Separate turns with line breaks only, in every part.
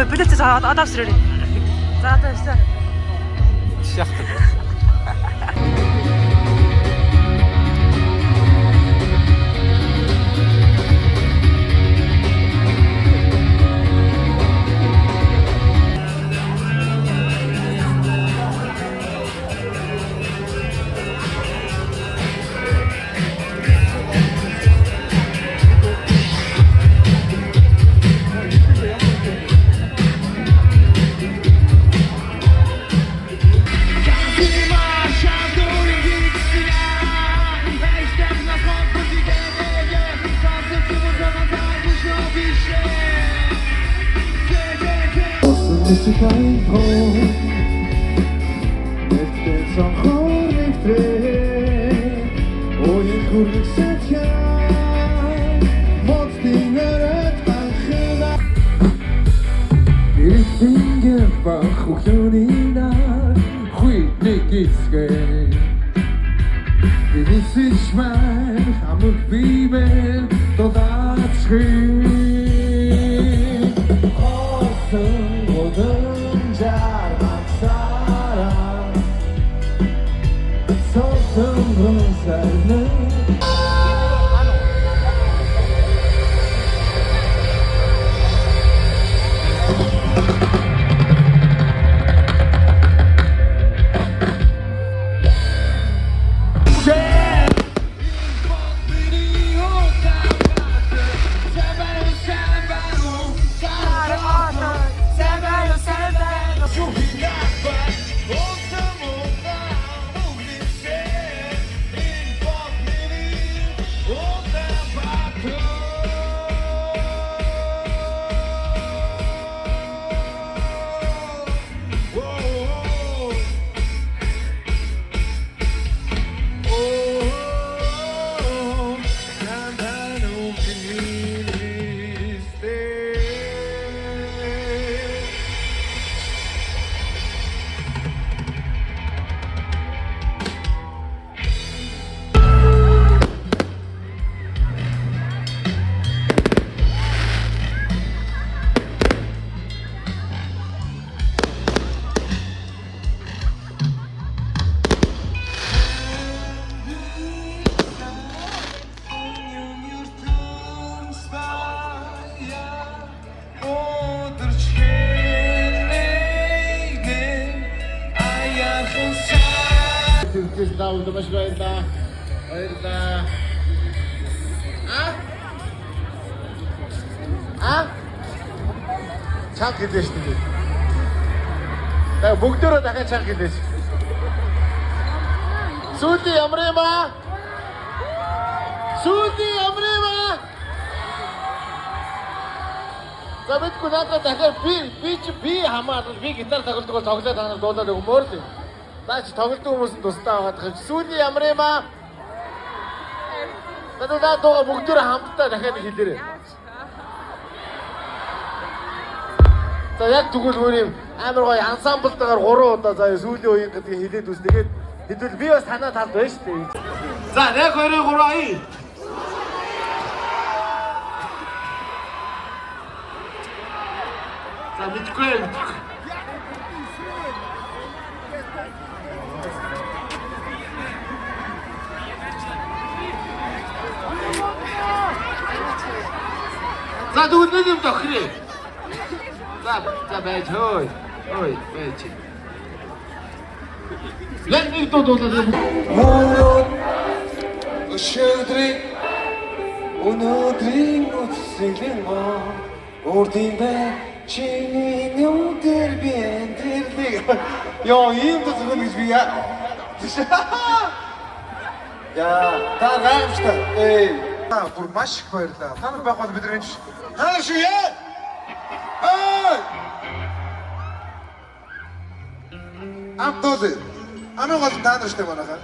Билет одоо авсрээ. За одоо явсан.
Шахтар. Чанга хэлээ шүү дээ. Тэгээ бүгдөө дахиад чанга хэлээч. Сүүлийн ямар юм аа? Сүүлийн ямар юм аа? За бидгүй надад дахиад би хамаарал би гитар тоглодог бол тоглоод танаар дуулаад өгмөр л юм. Наач тоглодог хүмүүс нь тусдаа байгаа. Сүүлийн ямар юм аа? Надад дууга бүгдөө хамтдаа дахиад хэлээрэй. За яг тэгвэл өөр амар гоё ансамблтайгаар 3 удаа заа сүүлийн үеийн гэдгийг хэлээд үз. Тэгээд хэдүүл би бас танаа талд байна шүү дээ. За 1 2 3 ая. За мэдгүй. За тэгвэл нэг юм тохирё. За байж хөөе. Ой, байж. Яг нэг дуулаад юм. Өнөөдрийн үсгэлэн урдын бэ чиний өнөөдөр би энтэрлэг ёо ийм төсгөн гэж би яа та гайхамштай
бүр маш их баярлалаа. Та нар байх бол бид нар
хаа шүү яа
амтууд амиг бол та нар штэ манайха.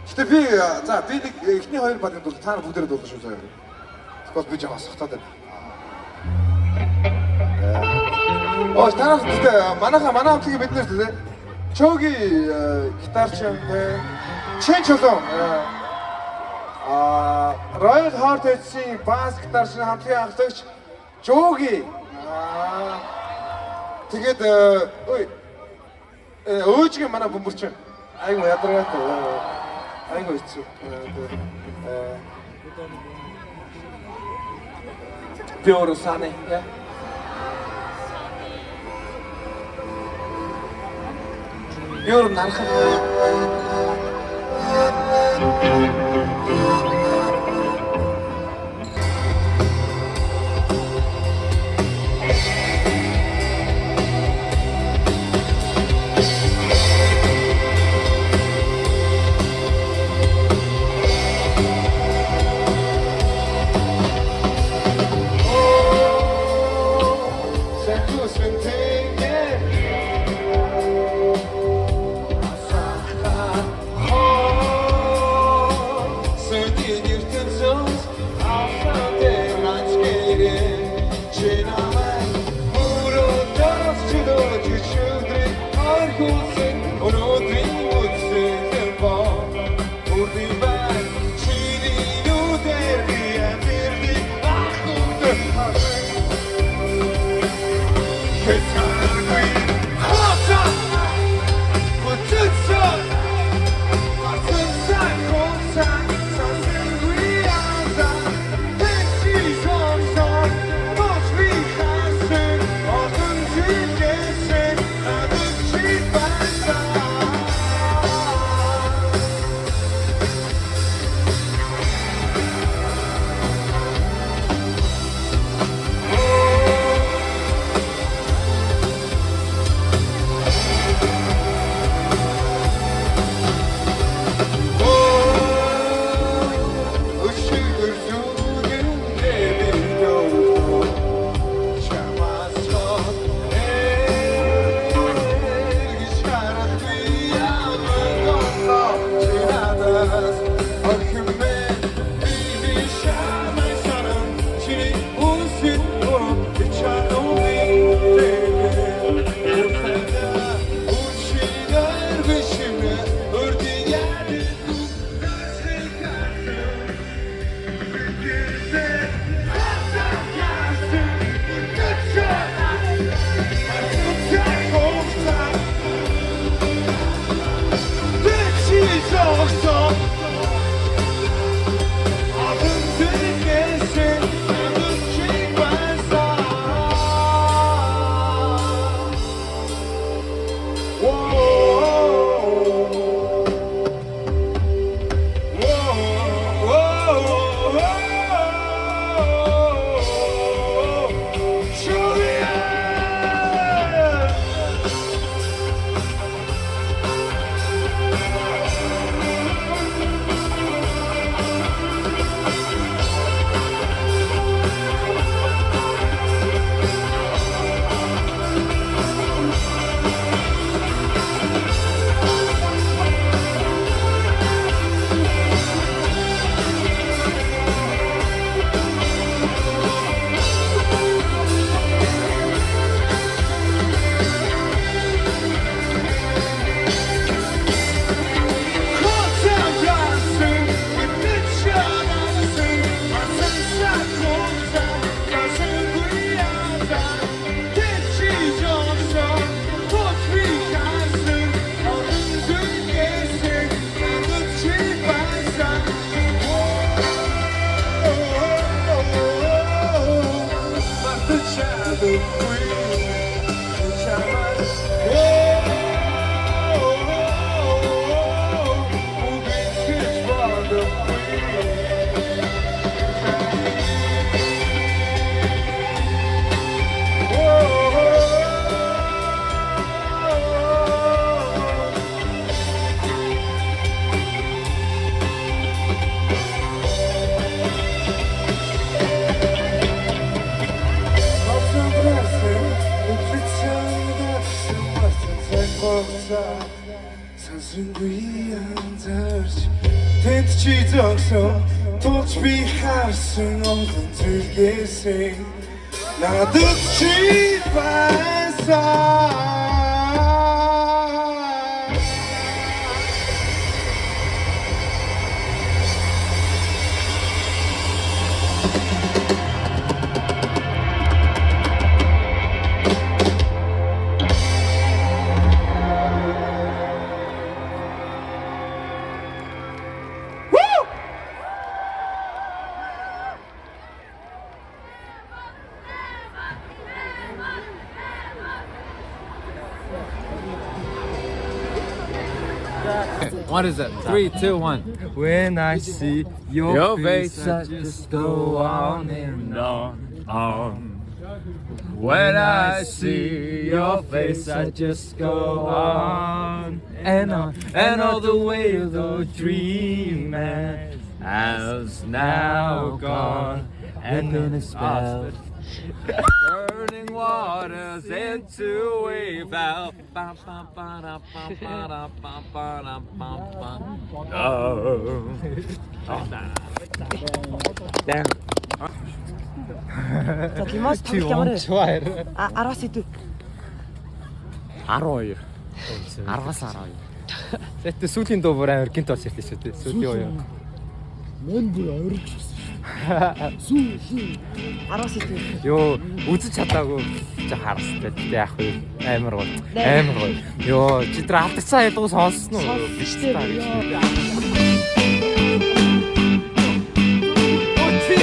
Гэтэ би за би нэг эхний хоёр багийн дуу та нар бүгдээрээ дуулах шүү заяа. Тэгвэл би жаа асахтаад байна. Та нар гэтэ манайха манай хамтлагийн бид нар тэ Чоги гитарч Чин чулуун Royal Heart Edge-ийн бас гитарч хамтлагийн анхлагч Жоги тэгээд өөжгийн манай бөмбөрчин айгу ядаргаатай айгу хэцүү би өөрөө санаа You're not Сансангүй анзаарч тэнд чи зогсоо тулж би харсан олон зүйлгээсээ надад чи байсан.
What is it? 3, 2, 1.
When I see
Your face, I just go on and on. When I see your face, I just go on and on. And all the way the dream has now gone. And then a spell. Burning waters into a valve. Damn.
За Димаш тоглох ямар вэ?
좋아요.
10-аас идэв.
12. 10-аас 12.
Тэгтээ сүүлийн дуу бүр амар гинт болж ирлээ шүү дээ. Сүүлийн уу.
Мөн бүр ойрч гэсэн.
10-аас идэв.
Йоо, үзэж чадаагүй чи харстай. Яах вэ? Амар гол. Амар гол. Йоо, чи тэр алдсан ядуу сонссон уу?
Биш дээ.
Оо чи